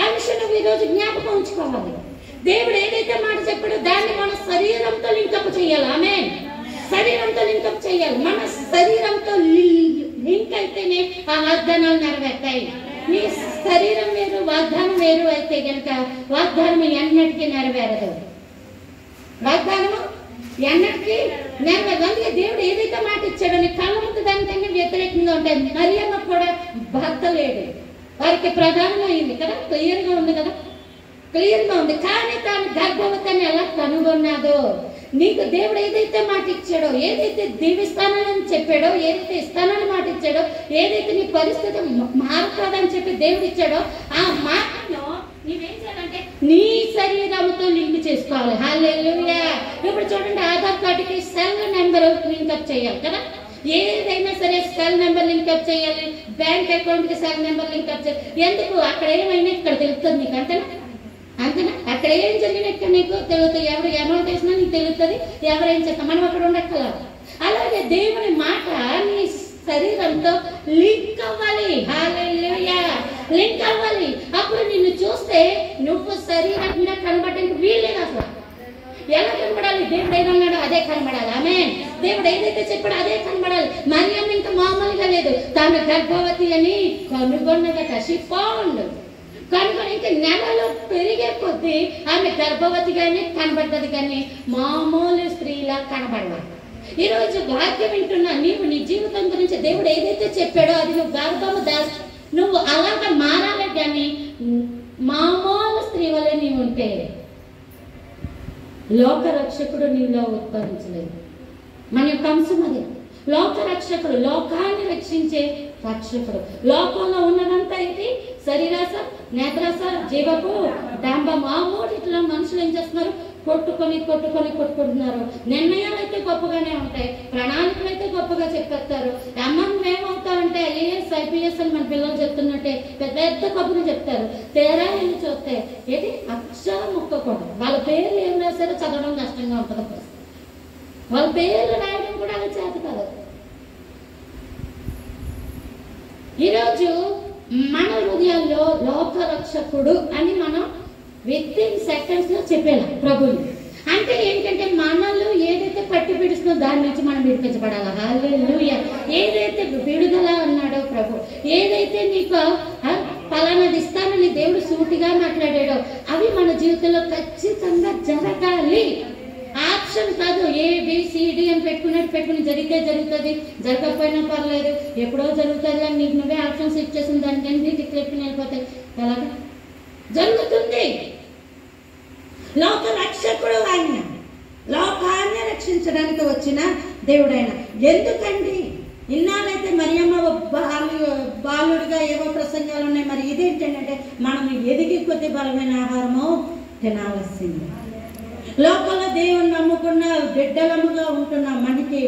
ఆ విషయం నువ్వు ఈ రోజు జ్ఞాపకం ఉంచుకోవాలి. దేవుడు ఏదైతే మాట చెప్పాడో దాన్ని మన శరీరంతో లింకప్ చేయాలి. ఆమేన్. శరీరంతో లింకప్ చేయాలి. మన శరీరంతో లింక్ అయితేనే ఆ వాగ్దానాలు నెరవేర్తాయి. నీ శరీరం వేరు వాగ్దానం వేరు అయితే గనక వాగ్దానం ఎన్నటికీ నెరవేరదు. వాగ్దానము ఎన్నటికీ నెరవేరదు. అందుకే దేవుడు ఏదైతే మాట ఇచ్చాడో నీ కళ్ళ ముందు దానికన్నా వ్యతిరేకంగా ఉంటాయి. మరియమ్మ కూడా భర్త లేడు, వారికి ప్రధానంగా అయింది కదా, క్లియర్ గా ఉంది కదా, క్లియర్ గా ఉంది. కానీ తాను గర్భవతిని ఎలా కనుగొన్నాదో, నీకు దేవుడు ఏదైతే మాట ఇచ్చాడో, ఏదైతే దీవిస్తానని చెప్పాడో, ఏదైతే ఇస్తానని మాట ఇచ్చాడో, ఏదైతే నీ పరిస్థితి మారుతుందని చెప్పి దేవుడు ఇచ్చాడో ఆ మాటను నీవేం చేయాలంటే నీ శరీరంతో లింక్ చేసుకోవాలి. హల్లెలూయా. ఇప్పుడు చూడండి, ఆధార్ కార్డుకి సెల్ నెంబర్ లింకప్ చేయాలి కదా, ఏదైనా సరే సెల్ నెంబర్ లింకప్ చేయాలి, బ్యాంక్ అకౌంట్ కి సెల్ నెంబర్ లింకప్ చేయాలి. ఎందుకు? అక్కడ ఏమైనా ఇక్కడ తెలుస్తుంది నీకు, అంతేనా? అంతేనా? అక్కడ ఏం జరిగినట్టు నీకు తెలుగుతుంది, ఎవరు అమౌంట్ వేసినా నీకు తెలుస్తుంది, ఎవరేం చేస్తాం, మనం అక్కడ ఉండక్కల. అలాగే దేవుని మాట నీ శరీరంతో లింక్ అవ్వాలి. హల్లెలూయా. లింక్ అవ్వాలి. అప్పుడు నిన్ను చూస్తే నువ్వు శరీరంగా కనబడడానికి వీల్లేదు. అసలు ఎలా కనబడాలి? దేవుడు ఏమన్నాడో అదే కనబడాలి. ఆమేన్. దేవుడు ఏదైతే చెప్పాడో అదే కనబడాలి. మరియమ్మ ఇంకా మామూలుగా లేదు, తాను గర్భవతి అని కనుగొన్నదట. She found. కనుక ఇంకా నెలలో పెరిగే కొద్దీ ఆమె గర్భవతిగానే కనబడ్డది, కానీ మామూలు స్త్రీలా కనబడలేదు. ఈ రోజు వాక్యం వింటున్నా నీవు నీ జీవితం గురించి దేవుడు ఏదైతే చెప్పాడో అది నువ్వు గర్భము దాచి నువ్వు అలాగా మారాలి, కానీ మామూలు స్త్రీ వల్ల నీవు ఉంటే లోక రక్షకుడు నీలో ఉద్భవించలేదు. మన యొక్క అంశం అది. లోక రక్షకుడు, లోకాన్ని రక్షించే రక్షకుడు. లోకంలో ఉన్నదంతా ఇది శరీరాస, నేత్రాస, జీవపు డాంబం. ఆ మూడిట్లో మనుషులు ఏం చేస్తున్నారు? కొట్టుకుంటున్నారు. నిర్ణయాలు అయితే గొప్పగానే ఉంటాయి, ప్రణాళికలు అయితే గొప్పగా చెప్పేస్తారు. అమ్మ ఏమవుతామంటే ఐఏఎస్ IPS అని మన పిల్లలు చెప్తున్నట్టే పెద్ద పెద్ద కబుర్లు చెప్తారు. తేరా వెళ్ళి చూస్తే ఏంటి అక్షరం మొక్కకూడదు. వాళ్ళ పేర్లు ఏం రాశారో చదవడం కష్టంగా ఉంటుంది. వాళ్ళ పేర్లు రాయడం కూడా అది చేత కాదు. ఈరోజు మన హృదయాల్లో లోక రక్షకుడు అని మనం విత్ ఇన్ సెకండ్స్లో చెప్పేలా ప్రభుని. అంటే ఏంటంటే మనలో ఏదైతే పట్టి పిడుస్తుందో దాని నుంచి మనం విడిపించబడాలి. హల్లెలూయా. ఏదైతే విడుదల అన్నాడో ప్రభు, ఏదైతే నీకు పలానాది ఇస్తానని దేవుడు సూటిగా మాట్లాడాడో అవి మన జీవితంలో ఖచ్చితంగా జరగాలి. ఆప్షన్ కాదు, ABCD అని పెట్టుకుని జరిగితే జరుగుతుంది, జరగకపోయినా పర్లేదు, ఎప్పుడో జరుగుతుంది అని నీకు నువ్వే ఆప్షన్స్ ఇచ్చేసిన దానికి అన్నింటికి పెట్టుకుని వెళ్ళిపోతాయి. ఎలాగా జరుగుతుంది? లోక రక్షకుడు ఆయన, లోకాన్ని రక్షించడానికి వచ్చిన దేవుడైన. ఎందుకండి ఇన్నాళ్ళైతే మరియమ్మ బాలుడిగా ఏవో ప్రసంగాలు ఉన్నాయి. మరి ఇదేంటంటే మనం ఎదిగి కొద్ది బలమైన ఆహారము తినాల్సింది. లోకంలో దేవుని నమ్ముకున్న బిడ్డలముగా ఉంటున్నాం.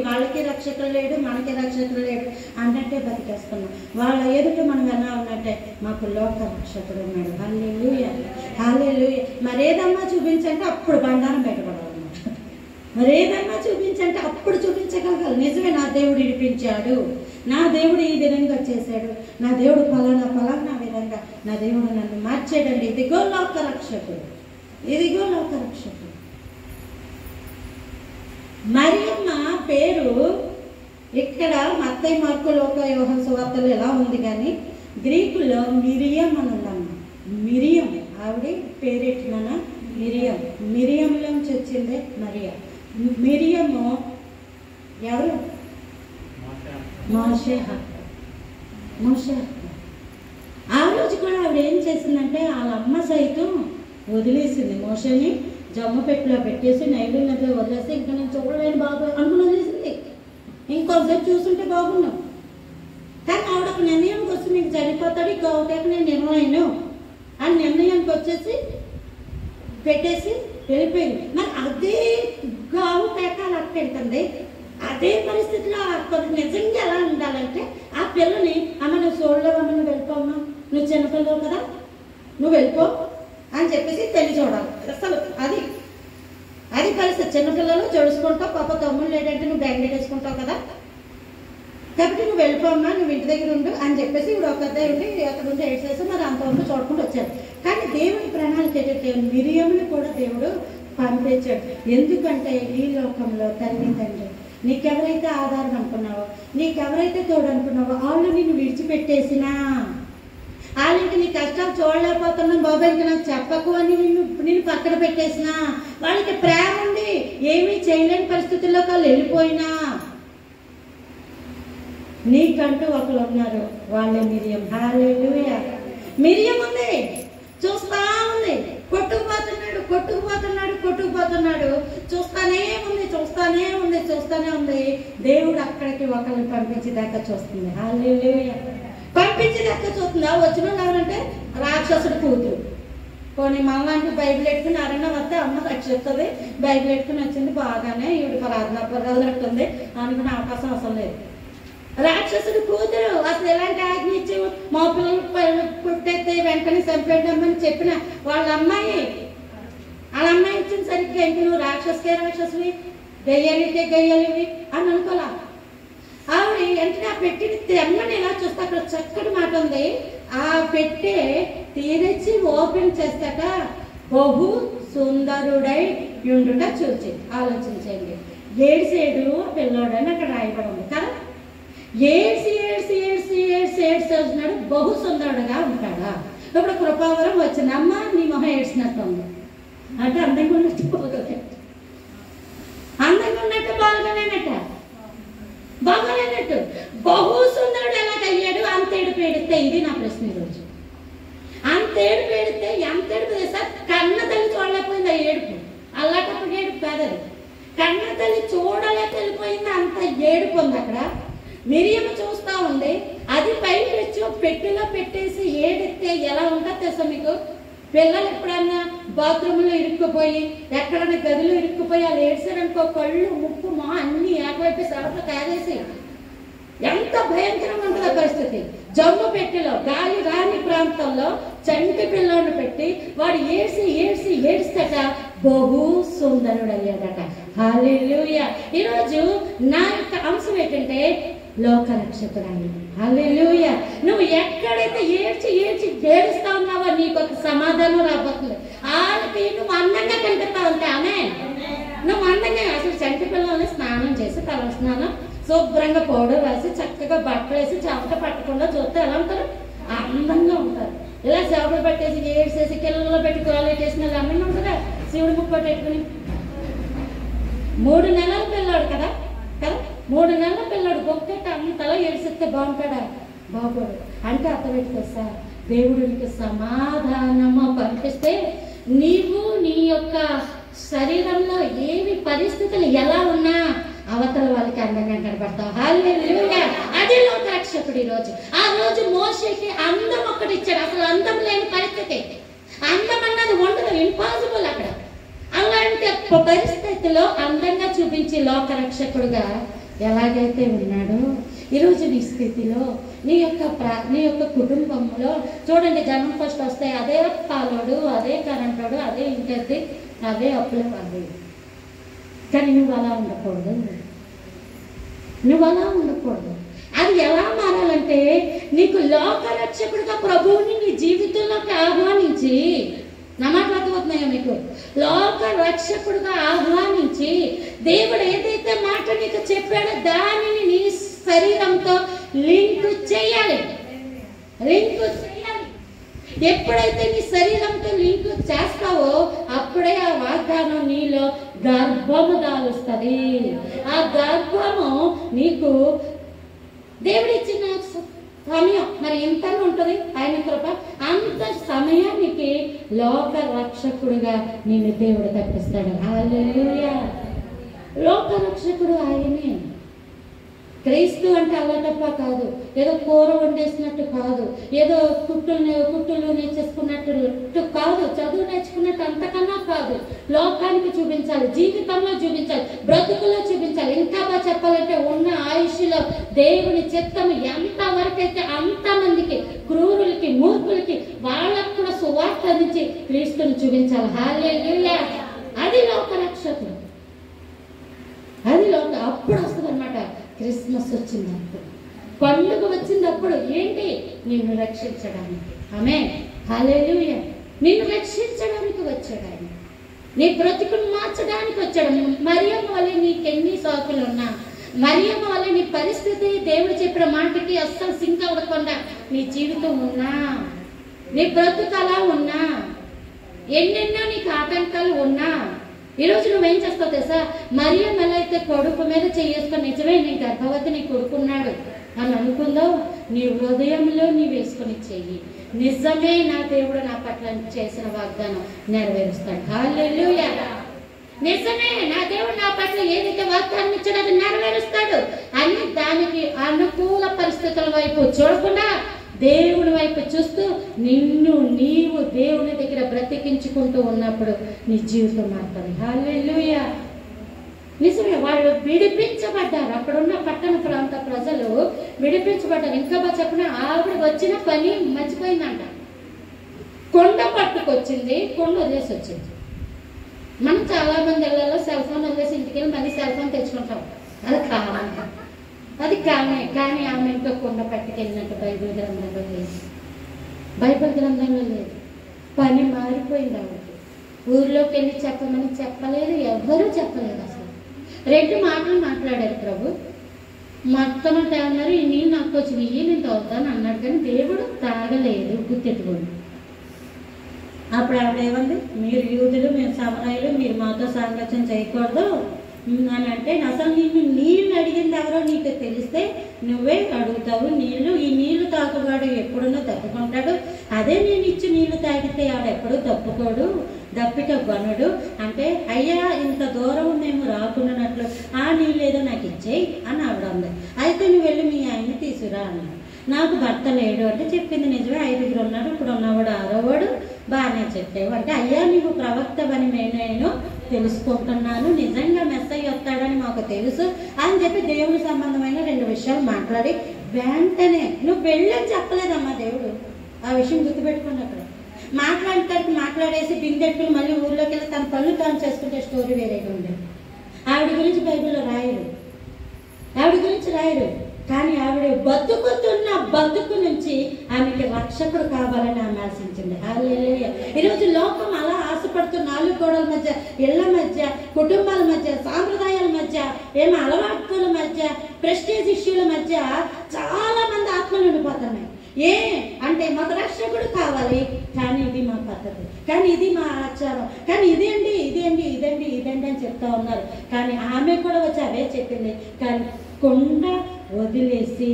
వాళ్ళకి రక్షకులు లేడు, మనకి రక్షకులు లేడు అన్నట్టే బతికేస్తున్నాం. వాళ్ళ ఎదుట మనం ఎలా ఉన్నట్టే మాకు లోక రక్షకుడు ఉన్నాడు. హల్లెలూయా, హల్లెలూయా. మరేదమ్మా చూపించంటే అప్పుడు బండారం బయటపడాలన్నమాట. మరేదమ్మా చూపించంటే అప్పుడు చూపించగలగాలి. నిజమే, నా దేవుడు ఇడిపించాడు, నా దేవుడు ఈ విధంగా చేశాడు, నా దేవుడు ఫలానా విధంగా నా దేవుడు నన్ను మార్చాడండి. ఇదిగో లోక రక్షకుడు, ఇదిగో లోక రక్షకుడు. మరియమ్మ పేరు ఇక్కడ మత్తయి, మార్కు, లోక, యోహాను సువార్తలు ఎలా ఉంది, కానీ గ్రీకులో మిరియం అని ఉందమ్మ. మిరియం ఆవిడ పేరెట్టిన మిరియం. మిరియంలోంచి వచ్చిందే మరియా. మిరియము ఎవరు? మోషే. ఆ రోజు కూడా ఆవిడ ఏం చేసిందంటే వాళ్ళ అమ్మ సైతం వదిలేసింది. మోషేని జమ్మ పెట్టిలో పెట్టేసి నైవేద్యంలో వదిలేసి ఇంకా నేను చూడలేను బాబు అనుకుని వదిలేసింది. ఇంకొకసారి చూస్తుంటే బాగున్నాం. కానీ ఆవిడ ఒక నిర్ణయానికి వచ్చి నీకు చనిపోతాడు, ఈ గౌటకు నేను నిర్ణయను అని నిర్ణయానికి వచ్చేసి పెట్టేసి వెళ్ళిపోయింది. మరి అదే గావు పేకాలు అక్కడుంటుంది. అదే పరిస్థితిలో కొంత నిజంగా ఎలా ఉండాలంటే ఆ పిల్లని అమ్మ నువ్వు చూడలేవు, అమ్మ నువ్వు వెళ్ళిపోమ్మా, నువ్వు చిన్నపిల్లవు కదా, నువ్వు వెళ్ళిపో అని చెప్పేసి చూడాలి. అసలు అది పరిస్థితి. చిన్నపిల్లలు జడుచుకుంటావు, పాప తమ్ముళ్ళు లేదంటే నువ్వు బ్యాండేజ్ వేసుకుంటావు కదా, కాబట్టి నువ్వు వెళ్ళిపోమ్మా, నువ్వు ఇంటి దగ్గర ఉండు అని చెప్పేసి ఇప్పుడు ఒక ఉండి అక్కడ ఉండి ఏడ్చేసి మరి అంతవరకు చూడకుండా వచ్చారు. కానీ దేవుడి ప్రణాళిక ఏంటంటే మిరియముని కూడా దేవుడు పంపించాడు. ఎందుకంటే ఈ లోకంలో తండ్రి నీకెవరైతే ఆధారం అనుకున్నావో, నీకెవరైతే తోడు అనుకున్నావో వాళ్ళు నిన్ను విడిచిపెట్టేసినా, వాళ్ళకి నీ కష్టాలు చూడలేకపోతున్నాం బాబాయ్ ఇంకా నాకు చెప్పకు అని నిన్ను పక్కన పెట్టేసినా, వాళ్ళకి ప్రేమ ఉంది, ఏమీ చేయలేని పరిస్థితుల్లో వాళ్ళు వెళ్ళిపోయినా, నీకంటూ ఒకరు ఉన్నారు, వాళ్ళే మిరియం. హల్లెలూయా. మిరియం ఉంది, చూస్తా ఉంది, కొట్టుకుపోతున్నాడు, చూస్తానే ఉంది. దేవుడు అక్కడికి ఒకరిని పంపించేదాకా చూస్తుంది. హల్లెలూయా. పంపించేదాకా చూస్తుందా? వచ్చిన ఎవరంటే రాక్షసుడు కూతురు. కొన్ని మనలాంటి బైబిల్ పెట్టుకుని ఎవరైనా వస్తే అమ్మ రక్షిస్తుంది, బైబిల్ పెట్టుకుని వచ్చింది బాగానే, ఈవిడ ప్రార్థనట్టుంది అనుకునే అవకాశం అసలు లేదు. రాక్షసుడు కూతురు అసలు ఎలాంటి ఆజ్ఞ ఇచ్చి మా పిల్లలు పుట్టేస్తే వెంటనే చంపేద్దామని చెప్పిన వాళ్ళ అమ్మాయి ఇచ్చిన సరిగ్గా ఇంక నువ్వు రాక్షసువి, గయ్యాలివి అని అనుకోలా. ఆవిడ వెంటనే ఆ పెట్టిని తెమ్మని ఎలా చూస్తే అక్కడ చక్కటి మాట ఉంది. ఆ పెట్టే తీరచ్చి ఓపెన్ చేస్తాక బహు సుందరుడై ఉండుట చూచి ఆలోచించండి. ఏడ్సేడు పిల్లోడని అక్కడ రాయబడి ఉంది కదా. ఏడ్సి వచ్చినాడు, బహు సుందరుడుగా ఉంటాడా. ఇప్పుడు కృపావరం వచ్చింది, అమ్మ నీ మొహం ఏడ్చినట్టు ఉంది అంటే అందంగా ఉన్నట్టు బాగోలేనట్టు బహు సుందరుడు ఎలాగయ్యాడు? అంతేడు పేడితే, ఇది నా ప్రశ్న ఈరోజు. అంతేడు పేడితే ఎంతేడు సార్ కన్న తల్లి చూడలేకపోయింది. ఆ ఏడుపు అల్లాటప్పుడు ఏడుపు కాదది, కన్న తల్లి చూడలేక వెళ్ళిపోయింది. అంత ఏడుపు ఉంది అక్కడ. మిరియము చూస్తా ఉంది, అది పైకి పెట్టెలో పెట్టేసి ఏడితే ఎలా ఉంటుందో తెలుసా మీకు? పిల్లలు ఎప్పుడన్నా బాత్రూంలో ఇరుక్కుపోయి ఎక్కడన్నా గదిలో ఇరుక్కుపోయి వాళ్ళు ఏడ్చారనుకో, కళ్ళు ముక్కు మా అన్ని ఏకవైపు సరఫరా తయారేసి ఎంత భయంకరంగా ఉంటుందో పరిస్థితి. జమ్ము పెట్టెలో గాలి రాని ప్రాంతంలో చంటి పిల్లోని పెట్టి వాడు ఏడ్స్తట బహు సుందరుడు అయ్యాడట. హల్లెలూయా. ఈరోజు నా యొక్క అంశం ఏంటంటే లోక రక్షకుడు. హల్లెలూయా. నువ్వు ఎక్కడైతే ఏడ్చి ఏడుస్తా ఉన్నావో నీకు ఒక సమాధానం రాబోతుంది. ఆ కాబట్టి నువ్వు అందంగా కనిపిస్తావు అంతే. ఆమె నువ్వు అందంగా అసలు చంటి పిల్లల్ని స్నానం చేసి తల స్నానం శుభ్రంగా పౌడర్ వేసి చక్కగా బట్టలు వేసి చెమట పట్టకుండా చూస్తే ఎలా ఉంటారు? అందంగా ఉంటారు. ఇలా చేపలు పట్టేసి ఏడ్చేసి కిళ్ళలో పెట్టి కోలెట్ వేసిన వాళ్ళు అందంగా ఉంటారా? శివుడు ముక్కోటి పెట్టుకుని 3 నెలల పిల్లాడు కదా కదా 3 నెలల పిల్లాడు గొప్ప అంతలా ఏడ్చిస్తే బాగుంటాడా? బాగోడు. అంటే అర్థం పెట్టుకొస్తా, దేవుడు నీకు సమాధానము పంపిస్తే నీవు నీ యొక్క శరీరంలో ఏవి పరిస్థితులు ఎలా ఉన్నా అవతల వాళ్ళకి అందంగా కనబడతావు. హల్లెలూయా. అది లోక రక్షకుడు. ఈరోజు ఆ రోజు మోషేకి అందం ఒకటి ఇచ్చాడు. అసలు అందం లేని పరిస్థితి, అందం అన్నది ఉండదు, ఇంపాసిబుల్ అక్కడ. అలాంటి పరిస్థితిలో అందంగా చూపించి లోక రక్షకుడుగా ఎలాగైతే ఉన్నాడో ఈరోజు నీ స్థితిలో నీ యొక్క కుటుంబంలో చూడండి, జనం ఫస్ట్ వస్తాయి, అదే పాలోడు, అదే కరెంటోడు, అదే ఇంటది, అదే అప్పుల వాళ్ళు. కానీ నువ్వు అలా ఉండకూడదు, నువ్వు అలా ఉండకూడదు. అది ఎలా మారాలంటే నీకు లోక రక్షకుడిగా ప్రభువుని నీ జీవితంలోకి ఆహ్వానించి, నా మాట అర్థమవుతున్నాయో మీకు? లోక రక్షకుడుగా ఆహ్వానించి దేవుడు ఏదైతే మాట నీకు చెప్పాడో దానిని నీ శరీరంతో లింక్ చేయాలి. ఎప్పుడైతే నీ శరీరంతో లింక్ చేస్తావో అప్పుడే ఆ వాగ్దానం నీలో గర్భము దాలుస్తుంది. ఆ గర్భము నీకు దేవుడిచ్చిన సమయం మరి ఎంతనే ఉంటుంది ఆయన కృప. అంత సమయానికి లోక రక్షకుడుగా నిన్ను దేవుడు తప్పిస్తాడు. హల్లెలూయా. లోక రక్షకుడు ఆయనే. క్రీస్తు అంటే అల్లటప్ప కాదు, ఏదో కూర వండేసినట్టు కాదు, ఏదో కుట్టులు నేర్చేసుకున్నట్టు కాదు, చదువు నేర్చుకున్నట్టు అంతకన్నా కాదు. లోకానికి చూపించాలి, జీవితంలో చూపించాలి, బ్రతుకులో చూపించాలి. ఇంకా బాగా చెప్పాలంటే ఉన్న ఆయుష్లో దేవుని చిత్తము ఎంతవరకైతే అంతమందికి, క్రూరులకి, మూర్ఖులకి, వాళ్ళకు కూడా సువార్త అందించి క్రీస్తుని చూపించాలి. హల్లెలూయా. అది లోక రక్షకుడు. అది అప్పుడు వస్తుంది అన్నమాట. క్రిస్మస్ వచ్చినప్పుడు, పండుగ వచ్చినప్పుడు ఏంటి? నిన్ను రక్షించడానికి. ఆమేన్. హల్లెలూయా. నిన్ను రక్షించడానికి వచ్చాడు ఆయన. నీ బ్రతుకును మార్చడానికి వచ్చాడు. మరియమ్మ వల్ల నీకెన్ని సాకులు ఉన్నా, మరియమ్మ వల్ల నీ పరిస్థితి దేవుడు చెప్పిన మాటకి అస్సలు సింక్ అవ్వకుండా నీ జీవితం ఉన్నా, నీ బ్రతుకు అలా ఉన్నా, ఎన్నెన్నో నీకు ఆటంకాలు ఉన్నా, ఈరోజు నువ్వేం చేస్తావు తెలుసా? మరియమ్మ ఎలా అయితే కొడుకు మీద చేసుకొని నిజమే నీ గర్భవతి నీ కొడుకున్నాడు అని అనుకుందో, నీ హృదయంలో నీ వేసుకొని చెయ్యి. నిజమే నా దేవుడు నా పట్ల చేసిన వాగ్దానం నెరవేరుస్తాడు. హల్లెలూయా. నిజమే నా దేవుడు నా పట్ల ఏదైతే వాగ్దానం ఇచ్చాడో అది నెరవేరుస్తాడు అని దానికి అనుకూల పరిస్థితుల వైపు చూడకుండా దేవుని వైపు చూస్తూ నీవు దేవుని దగ్గర బ్రతికించుకుంటూ ఉన్నప్పుడు నీ జీవితం మారుతుంది. హల్లెలూయా. నిజమే, వాళ్ళు విడిపించబడ్డారు. అక్కడున్న పట్టణ ప్రాంత ప్రజలు విడిపించబడ్డారు. ఇంకా బాగా చెప్పిన ఆవిడ వచ్చిన పని మర్చిపోయిందంట. కొండ పట్టుకొచ్చింది, కొండ వదిలేసి వచ్చింది. మనం చాలా మంది ఇళ్లలో సెల్ ఫోన్ వదిలేసి ఇంటికి వెళ్ళి మళ్ళీ సెల్ ఫోన్ తెచ్చుకుంటాం. అది కావాలి, అది కానీ ఆమె ఇంట్లో కొండ పట్టుకెళ్ళినట్టు బైబిల్ గ్రంథంలో లేదు. బైబిల్ గ్రంథంలో లేదు. పని మారిపోయింది. ఆవిడకి ఊర్లోకి వెళ్ళి చెప్పమని చెప్పలేదు, ఎవ్వరూ చెప్పలేదు. అసలు 2 మాటలు మాట్లాడారు ప్రభు. మొట్టమొదటి అన్నారు, ఈ నీళ్ళు నాకు వచ్చి నేను తాగుతాను అన్నాడు. కానీ దేవుడు తాగలేదు, గుర్తెట్టుకోండి. అప్పుడు ఆవిడ ఏమంది? మీరు యూదులు, మేము సమరయులు, మీరు మాతో సాంగత్యం చేయకూడదు అని అంటే, అసలు నిన్ను నీళ్ళు అడిగింది ఎవరో నీకు తెలిస్తే నువ్వే అడుగుతావు నీళ్లు. ఈ నీళ్లు తాగువాడు ఎప్పుడునో తప్పుకుంటాడు, అదే నేను ఇచ్చి నీళ్లు తాగితే ఆడెప్పుడూ తప్పుకోడు, దప్పిక గొనడు అంటే, అయ్యా ఇంత దూరం మేము రాకున్నట్లు ఆ నీళ్ళు ఏదో నాకు ఇచ్చేయి అని ఆవిడ ఉంది. అయితే నువ్వు వెళ్ళి మీ ఆయన్ని తీసుకురా అన్నాడు. నాకు భర్త లేడు అంటే చెప్పింది నిజమే, 5 ఉన్నాడు, ఇప్పుడు ఉన్నవాడు 6వాడు, బాగానే చెప్పేవు అంటే, అయ్యా నీవు ప్రవక్తవని నేను తెలుసుకుంటున్నాను, నిజంగా మెస్సయ్య వస్తాడని మాకు తెలుసు అని చెప్పి దేవుని సంబంధమైన 2 విషయాలు మాట్లాడి వెంటనే నువ్వు వెళ్ళని చెప్పలేదమ్మా దేవుడు. ఆ విషయం గుర్తుపెట్టుకోండి. అక్కడ మాట్లాడేసి బిందెట్టుకుని మళ్ళీ ఊర్లోకి వెళ్ళి తన పనులు తాను చేసుకుంటే స్టోరీ వేరేగా ఉండేది. ఆవిడ గురించి బైబిల్లో రాయరు. కానీ ఆవిడ బతుకుతున్న బతుకు నుంచి ఆమెకి రక్షకుడు కావాలని ఆమె ఆశించింది. హల్లెలూయా. ఈరోజు లోకం అలా ఆశపడుతున్న నాలుగు గోడల మధ్య, ఇళ్ల మధ్య, కుటుంబాల మధ్య, సాంప్రదాయాల మధ్య, అలవాటుల మధ్య, ప్రెస్టీజ్ ఇష్యూల మధ్య చాలా మంది ఆత్మలు ఉండిపోతున్నాయి. అంటే మాకు రక్షకుడు కావాలి, కానీ ఇది మా పద్ధతి, కానీ ఇది మా ఆచారం, కానీ ఇదేంటి అని చెప్తా ఉన్నారు. కానీ ఆమె కూడా వచ్చి అవే చెప్పింది. కానీ కొండ వదిలేసి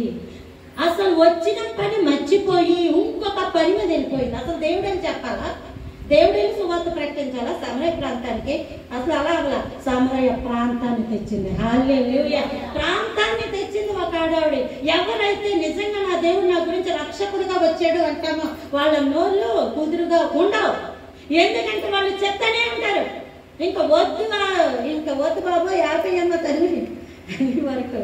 అసలు వచ్చిన పని మర్చిపోయి ఇంకొక పని మీద వెళ్ళిపోయింది. అసలు దేవుడని చెప్పాలా, దేవుడిని సువార్త ప్రకటించాలా సమరయ ప్రాంతానికి? అసలు అలా సమరయ ప్రాంతాన్ని తెచ్చింది. హల్లెలూయా! ప్రాంతాన్ని తెచ్చింది ఒక ఆడవిడ. ఎవరైతే నిజంగా నా దేవుడు నా గురించి రక్షకుడుగా వచ్చాడు అంటామో వాళ్ళ నోళ్ళు కుదురుగా ఉండవు. ఎందుకంటే వాళ్ళు చెప్తానే ఉంటారు, ఇంకా వద్దు బాబు 50 తల్లి అని వరకు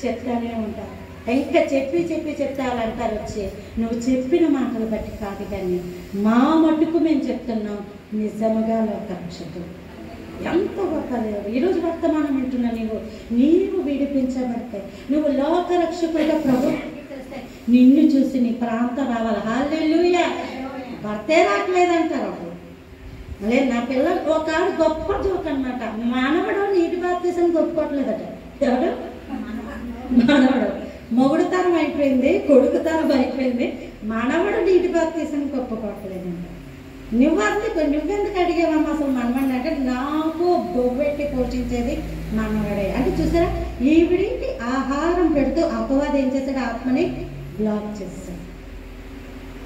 చెప్తానే ఉంటారు. ఇంకా చెప్పి చెప్తారంటారు వచ్చి, నువ్వు చెప్పిన మాటలు బట్టి కాదు, కానీ మా మట్టుకు మేము చెప్తున్నాం నిజముగా లోకరక్షకుడు. ఎంత గొప్ప దేవుడు! ఈరోజు వర్తమానం వింటున్నా నీవు విడిపించబడితే, నువ్వు లోకరక్షకుడిగా ప్రభు నిన్ను చూసి నీ ప్రాంతం రావాలి. హల్లెలూయా! భర్తే రావట్లేదంటారు అప్పుడు. లేదు, నా పిల్లలు ఒక గొప్ప జోక్ అనమాట. మానవుడు నీటి బాప్తిసం గొప్పట్లేదట. ఎవడు? మానవుడు. మొగుడు తరం అయిపోయింది, కొడుకు తరం అయిపోయింది, మనవడు నీటి బాప్తిసం గొప్పపడలేదంట. నువ్వెందుకు అడిగేవమ్మా అసలు మనవడిని అంటే, నాకు బొవ్వెట్టి పోషించేది మనవడే అంటే. చూసారా, ఈవిడికి ఆహారం పెడుతూ అపవాది ఏం చేశాడు? ఆత్మని బ్లాక్ చేస్తాడు,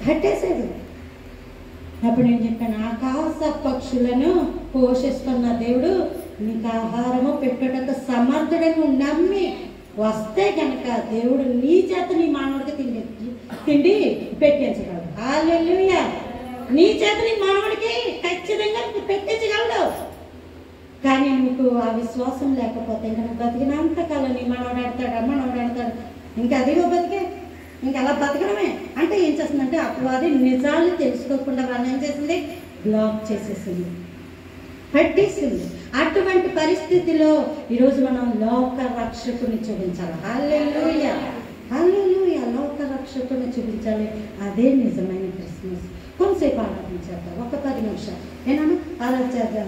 కట్టేసాడు. అప్పుడు నేను చెప్పాను, ఆకాశ పక్షులను పోషిస్తున్న దేవుడు నీకు ఆహారము పెట్టుటకు సమర్థుడని నమ్మి వస్తే కనుక దేవుడు నీ చేత నీ మానవుడికి తిండి పెట్టించగలడు. హల్లెలూయా! నీ చేత నీ మానవుడికి ఖచ్చితంగా పెట్టించగలడు. కానీ నీకు ఆ విశ్వాసం లేకపోతే ఇంకా నువ్వు బతికినంతకాలం నీ మనవడు ఆడతాడు, ఇంకా అదిగో బతికే, ఇంకా అలా బతకడమే. అంటే ఏం చేస్తుందంటే అపవాది నిజాలు తెలుసుకోకుండా వాళ్ళని ఏం చేసింది? బ్లాక్ చేసేసింది, పెట్టేసింది. అటువంటి పరిస్థితిలో ఈరోజు మనం లోక రక్షకుని చూపించాలి. హల్లెలూయా! హల్లెలూయా! లోక రక్షకుని చూపించాలి. అదే నిజమైన క్రిస్మస్. కొంతసేపు ఆరాధించేద్దాం, ఒక 10 నిమిషాలు. ఆరాధన చేద్దాం.